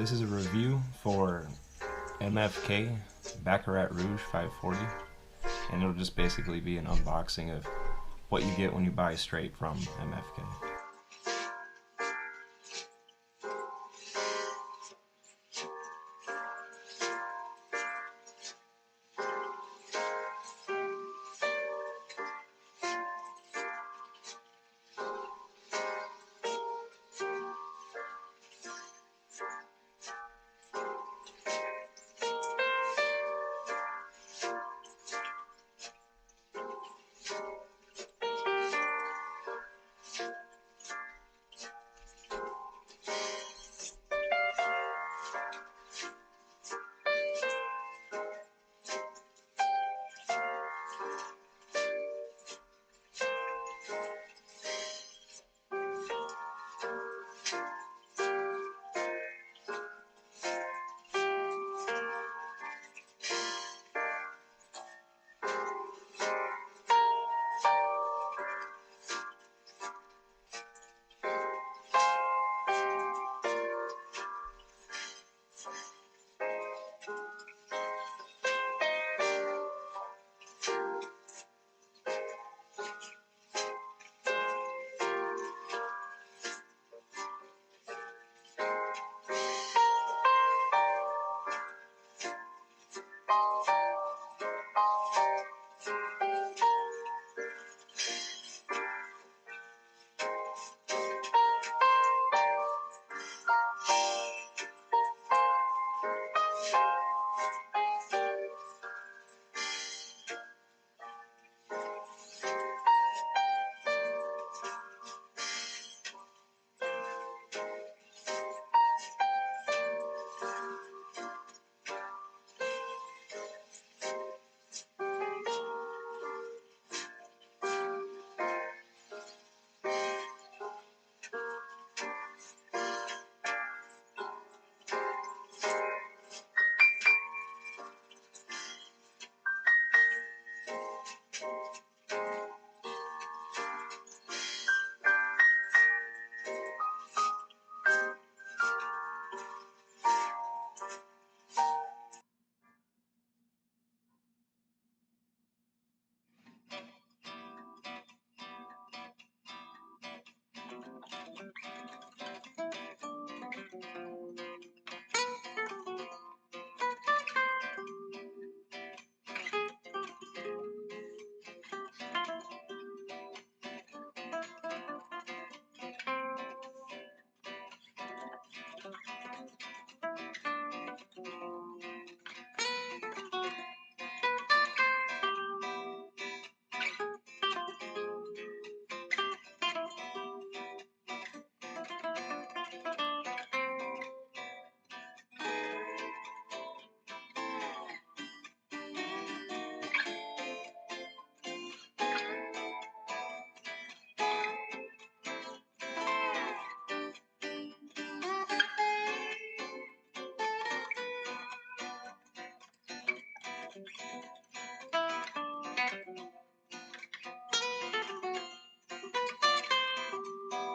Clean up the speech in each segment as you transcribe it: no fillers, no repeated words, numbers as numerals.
This is a review for MFK Baccarat Rouge 540, and it'll just basically be an unboxing of what you get when you buy straight from MFK.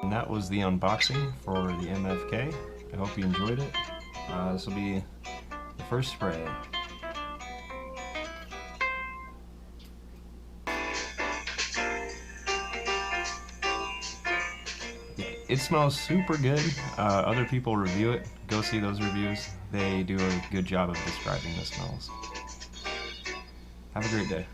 And that was the unboxing for the MFK. I hope you enjoyed it. This will be the first spray. It smells super good. Other people review it. Go see those reviews. They do a good job of describing the smells. Have a great day.